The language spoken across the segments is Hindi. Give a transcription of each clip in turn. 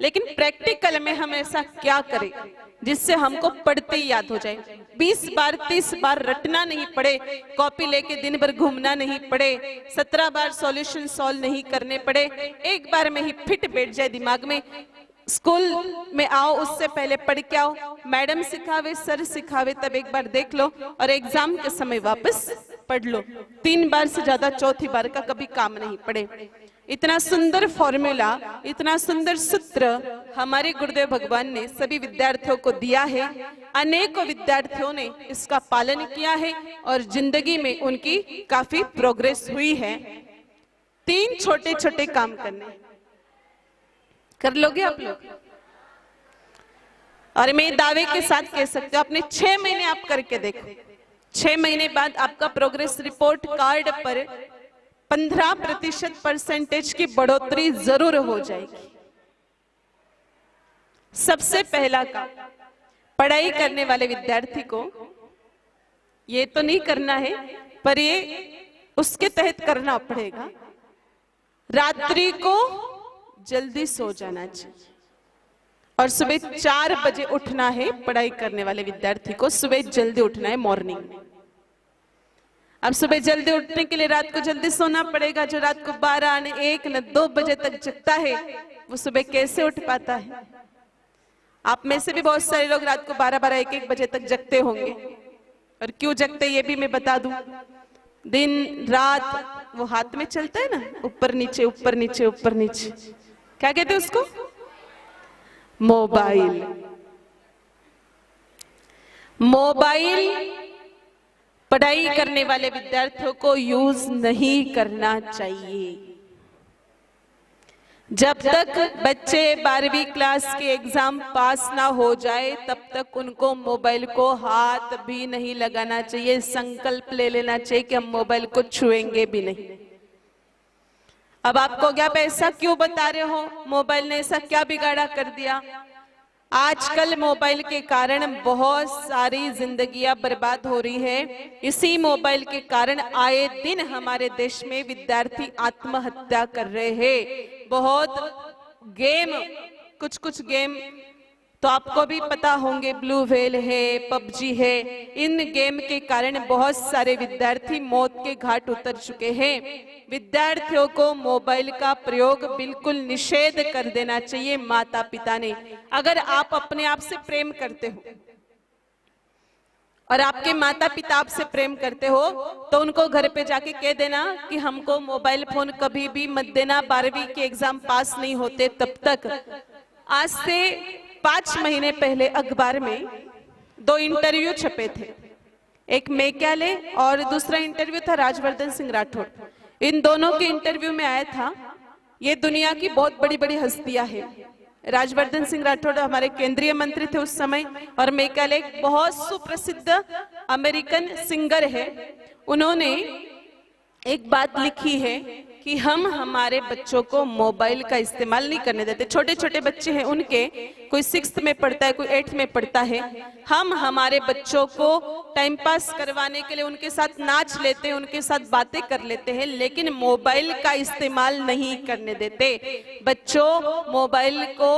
लेकिन प्रैक्टिकल में हम ऐसा क्या करें जिससे हमको पढ़ते ही याद हो जाए। 20 बार 30 बार रटना नहीं पड़े, कॉपी लेके दिन भर घूमना नहीं पड़े, 17 बार सॉल्यूशन सॉल्व नहीं करने पड़े, एक बार में ही फिट बैठ जाए दिमाग में। स्कूल में आओ उससे पहले पढ़ के आओ, मैडम सिखावे सर सिखावे तब एक बार देख लो और एग्जाम के समय वापस पढ़ लो। 3 बार से ज्यादा चौथी बार का कभी काम नहीं पड़े। इतना सुंदर फॉर्मूला, इतना सुंदर सूत्र हमारे गुरुदेव भगवान ने सभी विद्यार्थियों को दिया है। अनेकों विद्यार्थियों ने इसका पालन किया है और जिंदगी में उनकी काफी प्रोग्रेस हुई है। 3 छोटे छोटे काम करने, कर लोगे आप लोग? और मैं दावे के साथ कह सकती हूँ अपने 6 महीने आप करके देखो, 6 महीने बाद आपका प्रोग्रेस रिपोर्ट कार्ड पर 15% परसेंटेज की बढ़ोतरी जरूर हो जाएगी। सबसे पहला काम, पढ़ाई करने वाले विद्यार्थी को ये तो नहीं करना है पर ये उसके तहत करना पड़ेगा। रात्रि को जल्दी सो जाना चाहिए और सुबह 4 बजे उठना है। पढ़ाई करने वाले विद्यार्थी को सुबह जल्दी उठना है, मॉर्निंग में। अब सुबह जल्दी उठने के लिए रात को जल्दी सोना पड़ेगा। जो रात को 12 न 1 न 2 बजे तक जगता है वो सुबह कैसे उठ पाता है? आप में से भी बहुत सारे लोग रात को 12-12 1-1 बजे तक जगते होंगे। और क्यों जगते ये भी मैं बता दूं। दिन रात वो हाथ में चलता है ना, ऊपर नीचे ऊपर नीचे ऊपर नीचे, क्या कहते हैं उसको? मोबाइल। मोबाइल पढ़ाई करने वाले विद्यार्थियों को यूज नहीं करना चाहिए। जब तक बच्चे 12वीं क्लास के एग्जाम पास ना हो जाए तब तक उनको मोबाइल को हाथ भी नहीं लगाना चाहिए। संकल्प ले लेना चाहिए कि हम मोबाइल को छुएंगे भी नहीं। अब आपको क्या ऐसा क्यों बता रहे हो, मोबाइल ने ऐसा क्या बिगाड़ा कर दिया? आजकल मोबाइल के कारण बहुत सारी जिंदगियां बर्बाद हो रही है। इसी मोबाइल के कारण आए दिन हमारे देश में विद्यार्थी आत्महत्या कर रहे हैं। बहुत गेम, कुछ गेम तो आपको भी पता होंगे, ब्लू व्हेल है, पबजी है। इन गेम के कारण बहुत सारे विद्यार्थी मौत के घाट उतर चुके हैं। विद्यार्थियों को मोबाइल का प्रयोग बिल्कुल निषेध कर देना चाहिए माता पिता ने। अगर आप अपने आप से प्रेम करते हो और आपके माता पिता आपसे प्रेम करते हो तो उनको घर पे जाके कह देना कि हमको मोबाइल फोन कभी भी मत देना, 12वीं के एग्जाम पास नहीं होते तब तक। आज से 5 महीने पहले अखबार में 2 इंटरव्यू छपे थे, एक मेघालय और दूसरा इंटरव्यू था राजवर्धन सिंह राठौड़। इन दोनों के इंटरव्यू में आया था ये दुनिया की बहुत बड़ी बड़ी हस्तियां हैं। राजवर्धन सिंह राठौड़ हमारे केंद्रीय मंत्री थे उस समय और मेघालय बहुत सुप्रसिद्ध अमेरिकन सिंगर है। उन्होंने एक बात लिखी है कि हम हमारे बच्चों को मोबाइल का इस्तेमाल नहीं करने देते। छोटे छोटे बच्चे हैं उनके, कोई 6th में पढ़ता है, कोई 8th में पढ़ता है। हम हमारे बच्चों को टाइम पास करवाने के लिए उनके साथ नाच लेते हैं, उनके साथ बातें कर लेते हैं, लेकिन मोबाइल का इस्तेमाल नहीं करने देते। बच्चों, मोबाइल को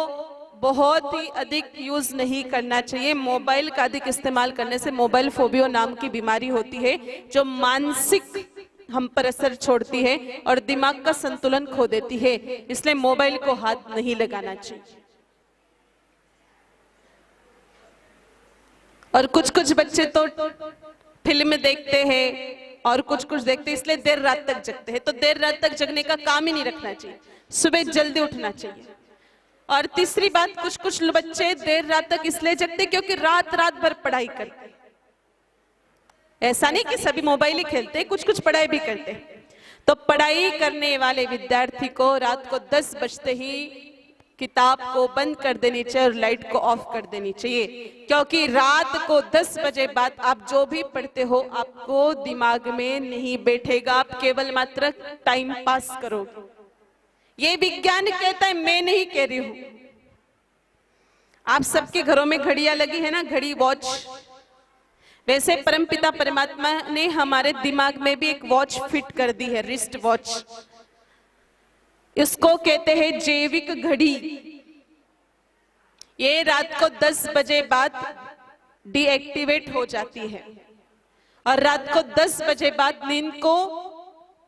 बहुत ही अधिक यूज नहीं करना चाहिए। मोबाइल का अधिक इस्तेमाल करने से मोबाइल फोबिया नाम की बीमारी होती है जो मानसिक हम पर असर छोड़ती है और दिमाग का संतुलन खो देती है। इसलिए मोबाइल को हाथ नहीं लगाना चाहिए। और कुछ बच्चे तो फिल्म देखते हैं और कुछ देखते हैं, इसलिए देर रात तक जगते हैं। तो देर रात तक जगने का काम ही नहीं रखना चाहिए, सुबह जल्दी उठना चाहिए। और तीसरी बात, कुछ बच्चे देर रात तक इसलिए जगते क्योंकि रात भर पढ़ाई करते। ऐसा नहीं कि सभी मोबाइल ही खेलते, कुछ पढ़ाई भी करते। तो पढ़ाई करने वाले विद्यार्थी को रात को 10 बजते ही किताब को बंद कर देनी चाहिए और लाइट को ऑफ कर देनी चाहिए, क्योंकि रात को 10 बजे बाद आप जो भी पढ़ते हो आपको दिमाग में नहीं बैठेगा, आप केवल मात्र टाइम पास करोगे। ये विज्ञान कहता है, मैं नहीं कह रही हूं। आप सबके घरों में घड़ियां लगी है ना, घड़ी, वॉच। वैसे परमपिता परमात्मा ने हमारे दिमाग में भी एक वॉच फिट कर दी है, रिस्ट वॉच। इसको कहते हैं जैविक घड़ी। ये रात को 10 बजे बाद डीएक्टिवेट हो जाती है और रात को 10 बजे बाद नींद को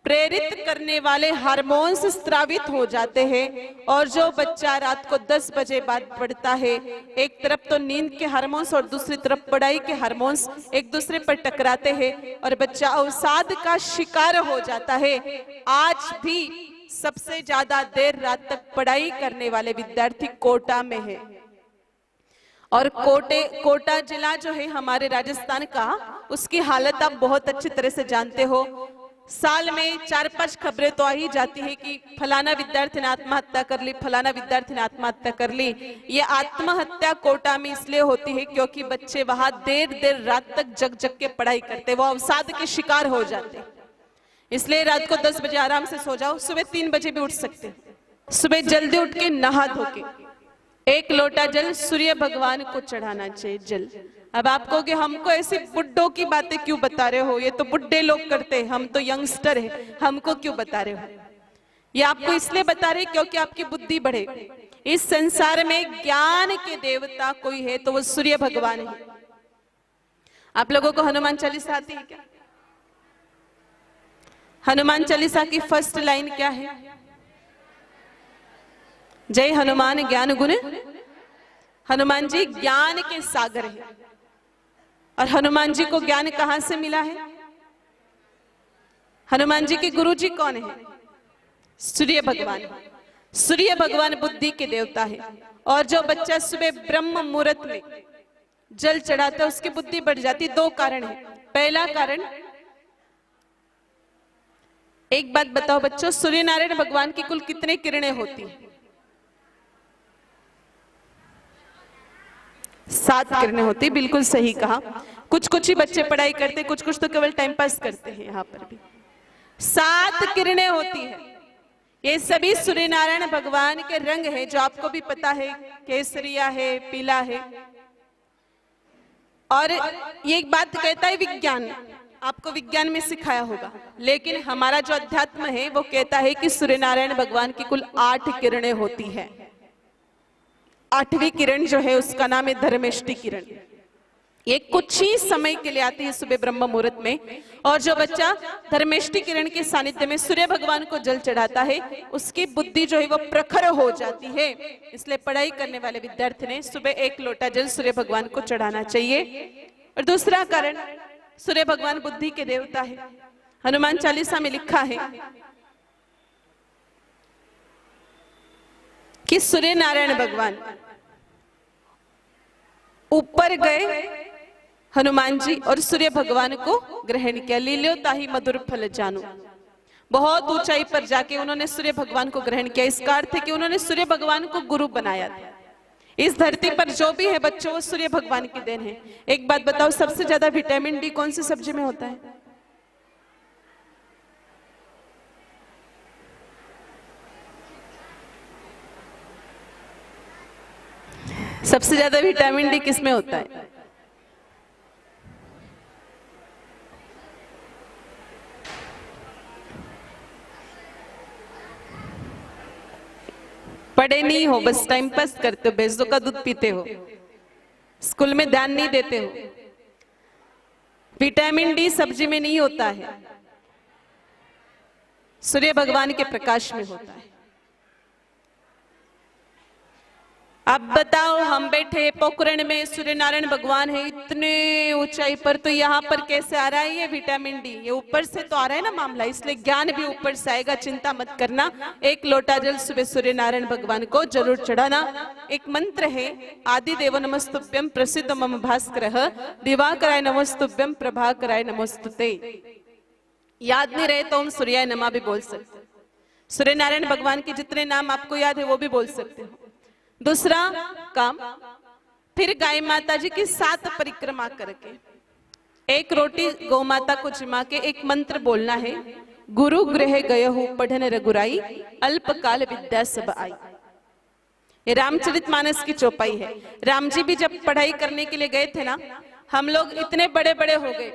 प्रेरित करने वाले हार्मोन्स स्रावित हो जाते हैं और जो बच्चा रात को 10 बजे बाद पढ़ता है, एक तरफ तो नींद के हार्मोन्स और दूसरी तरफ पढ़ाई के हार्मोन्स एक दूसरे पर टकराते हैं और बच्चा अवसाद का शिकार हो जाता है। आज भी सबसे ज्यादा देर रात तक पढ़ाई करने वाले विद्यार्थी कोटा में है और कोटा जिला जो है हमारे राजस्थान का, उसकी हालत आप बहुत अच्छी तरह से जानते हो। साल में 4-5 खबरें तो आ ही जाती है कि फलाना विद्यार्थी ने आत्महत्या कर ली, फलाना विद्यार्थी ने आत्महत्या कर ली। ये आत्महत्या कोटा में इसलिए होती है क्योंकि बच्चे वहां देर रात तक जग के पढ़ाई करते, वो अवसाद के शिकार हो जाते। इसलिए रात को 10 बजे आराम से सो जाओ, सुबह 3 बजे भी उठ सकते। सुबह जल्दी उठ के नहा धो के 1 लोटा जल सूर्य भगवान को चढ़ाना चाहिए। जल, अब आप कहोगे हमको ऐसी बुड्ढों की बातें क्यों बता रहे हो, ये तो बुड्ढे लोग करते हैं, हम तो यंगस्टर हैं, हमको क्यों बता रहे हो? ये आपको इसलिए बता रहे क्योंकि आपकी बुद्धि बढ़े। इस संसार में ज्ञान के देवता कोई है तो वो सूर्य भगवान है। आप लोगों को हनुमान चालीसा आती है क्या? हनुमान चालीसा की फर्स्ट लाइन क्या है? जय हनुमान ज्ञान गुण। हनुमान जी ज्ञान के सागर है और हनुमान जी को ज्ञान कहां से मिला है? हनुमान जी के गुरु जी कौन है? सूर्य भगवान। सूर्य भगवान बुद्धि के देवता है और जो बच्चा सुबह ब्रह्म मुहूर्त में जल चढ़ाता है उसकी बुद्धि बढ़ जाती। 2 कारण है। पहला कारण, एक बात बताओ बच्चों, सूर्य नारायण भगवान की कुल कितने किरणें होती हैं? 7 किरणें होती, बिल्कुल सही कहा। कुछ ही बच्चे पढ़ाई करते, कुछ तो केवल टाइम पास करते हैं। यहाँ पर भी 7 किरणें होती है। ये सभी सूर्य नारायण भगवान के रंग है जो आपको भी पता है, केसरिया है, पीला है। और ये एक बात कहता है विज्ञान, आपको विज्ञान में सिखाया होगा, लेकिन हमारा जो अध्यात्म है वो कहता है कि सूर्य नारायण भगवान की कुल 8 किरणें होती है। 8वीं किरण जो है उसका नाम है धर्मेष्टि किरण। ये कुछ ही समय के लिए आती है सुबह ब्रह्म मुहूर्त में, और जो बच्चा धर्मेष्टि किरण के सानिध्य में सूर्य भगवान को जल चढ़ाता है उसकी बुद्धि जो है वो प्रखर हो जाती है। इसलिए पढ़ाई करने वाले विद्यार्थी ने सुबह 1 लोटा जल सूर्य भगवान को चढ़ाना चाहिए। और दूसरा कारण, सूर्य भगवान बुद्धि के देवता है। हनुमान चालीसा में लिखा है कि सूर्य नारायण भगवान ऊपर गए हनुमान जी और सूर्य भगवान को ग्रहण किया। लील्यो ताहि मधुर फल जानू, बहुत ऊंचाई पर जाके उन्होंने सूर्य भगवान को ग्रहण किया। इसका अर्थ है कि उन्होंने सूर्य भगवान को गुरु बनाया था। इस धरती पर जो भी है बच्चों वो सूर्य भगवान की देन है। एक बात बताओ, सबसे ज्यादा विटामिन डी कौन सी सब्जी में होता है? सबसे ज्यादा विटामिन डी किसमें होता है? पढ़े नहीं हो, बस टाइम पास करते हो, भैंसों का दूध पीते हो, स्कूल में ध्यान नहीं देते हो। विटामिन डी सब्जी में नहीं होता है, सूर्य भगवान के प्रकाश में होता है। अब बताओ, हम बैठे पोखरण में, सूर्य नारायण भगवान है इतने ऊंचाई पर, तो यहाँ पर कैसे आ रहा है ये विटामिन डी? ये ऊपर से तो आ रहा है ना मामला, इसलिए ज्ञान भी ऊपर से आएगा, चिंता मत करना। 1 लोटा जल सुबह सूर्य नारायण भगवान को जरूर चढ़ाना। एक मंत्र है, आदि देव नमस्तुभ्यं प्रसिद्ध मम भास्करः, दिवाकराय नमस्तुभ्यं प्रभाकराय नमोस्तुते। याद नहीं रहे तो हम सूर्याय नमः भी बोल सकते। सूर्य नारायण भगवान के जितने नाम आपको याद है वो भी बोल सकते हो। दूसरा काम, फिर गाय माता जी की 7 परिक्रमा करके 1 रोटी गौ माता को जिमा के एक मंत्र बोलना है, गुरु गृह गयहु पढ़न रघुराई, अल्पकाल विद्या सब आई। ये रामचरितमानस की चौपाई है। राम जी भी जब पढ़ाई करने के लिए गए थे ना, हम लोग इतने बड़े बड़े हो गए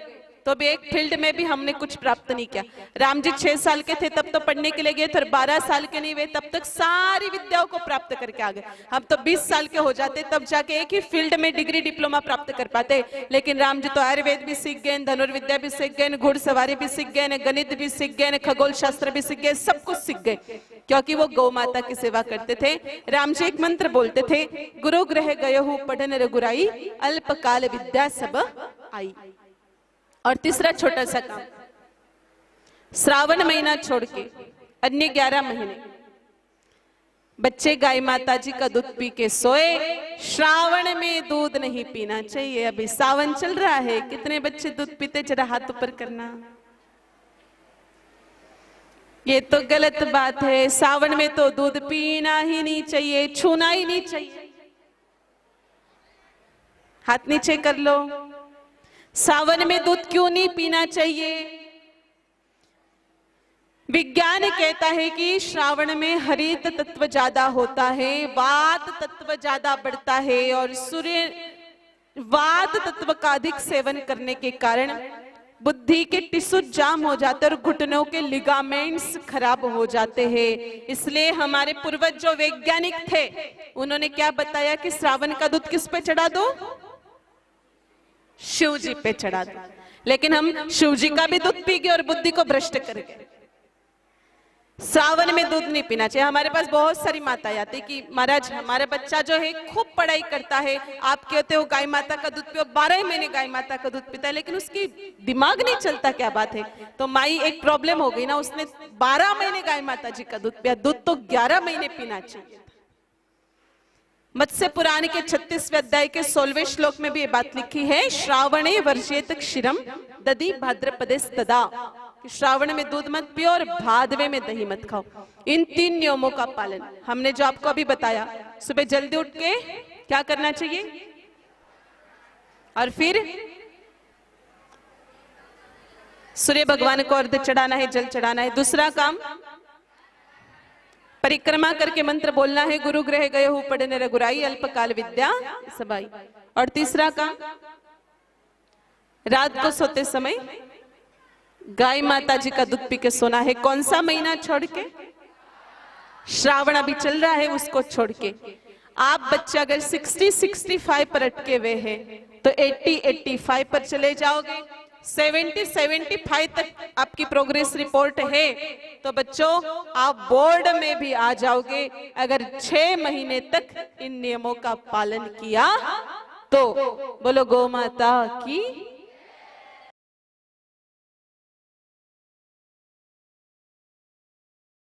तो भी एक फील्ड में भी हमने कुछ प्राप्त नहीं किया। राम जी 6 साल के थे तब तो पढ़ने के लिए गए थे, 12 साल के नहीं हुए तब तक सारी विद्याओं को प्राप्त करके आ गए। हम तो 20 साल के हो जाते तब जाके एक ही फील्ड में डिग्री डिप्लोमा प्राप्त कर पाते, लेकिन राम जी तो आयुर्वेद भी सीख गए, धनुर्विद्या भी सीख गए, घुड़सवारी भी सीख गए, गणित भी सीख गए, खगोल शास्त्र भी सीख गए, सब कुछ सीख गए, क्योंकि वो गौ माता की सेवा करते थे। राम जी एक मंत्र बोलते थे, गुरु गृह गयो पढ़न रघुराई, अल्पकाल विद्या सब आई। और तीसरा छोटा सा काम, श्रावण महीना छोड़ के अन्य 11 महीने बच्चे गाय माता जी का दूध पी के सोए। श्रावण में दूध नहीं पीना चाहिए। अभी सावन चल रहा है, कितने बच्चे दूध पीते, जरा हाथ ऊपर करना। ये तो गलत बात है। सावन में तो दूध पीना ही नहीं चाहिए, छूना ही नहीं चाहिए। हाथ नीचे कर लो। सावन में दूध क्यों नहीं पीना चाहिए? विज्ञान कहता है कि श्रावण में हरित तत्व ज्यादा होता है, वात तत्व ज्यादा बढ़ता है, और सूर्य वात तत्व का अधिक सेवन करने के कारण बुद्धि के टिश्यू जाम हो जाते हैं और घुटनों के लिगामेंट्स खराब हो जाते हैं। इसलिए हमारे पूर्वज जो वैज्ञानिक थे उन्होंने क्या बताया कि श्रावण का दूध किस पे चढ़ा दो? शिव जी पे चढ़ा दो। लेकिन हम शिव जी का भी दूध पी गए और बुद्धि को भ्रष्ट कर गए। श्रावण में दूध नहीं पीना चाहिए। हमारे पास बहुत सारी माताएं आती कि महाराज हमारा बच्चा जो है खूब पढ़ाई करता है, आप कहते हो गाय माता का दूध पियो, 12 महीने गाय माता का दूध पीता है, लेकिन उसकी दिमाग नहीं चलता, क्या बात है? तो माई एक प्रॉब्लम हो गई ना, उसने 12 महीने गाय माता जी का दूध पिया, दूध तो 11 महीने पीना चाहिए। मत्स्य पुराण के 36वें अध्याय के 16वें श्लोक में भी ये बात लिखी है, श्रावणे वर्जेत क्षीरम दधि भाद्रपदे तदा। श्रावण में दूध मत पियो और भादवे में दही मत खाओ। इन 3 नियमों का पालन हमने जो आपको अभी बताया, सुबह जल्दी उठ के क्या करना चाहिए, और फिर सूर्य भगवान को अर्घ्य चढ़ाना है, जल चढ़ाना है। दूसरा काम, परिक्रमा करके मंत्र बोलना है, गुरु गृह गए हो पढ़ने रघुराई, अल्पकाल विद्या सबाई। और तीसरा काम, रात को सोते समय गाय माता जी का दूध पी के सोना है। कौन सा महीना छोड़ के? श्रावण अभी चल रहा है, उसको छोड़ के। आप बच्चे अगर 60-65 पर अटके हुए हैं तो 80-85 पर चले जाओगे। 70-75 तक आपकी प्रोग्रेस रिपोर्ट है तो बच्चों आप बोर्ड में भी आ जाओगे, अगर 6 महीने तक इन नियमों का पालन किया तो। बोलो गौ माता की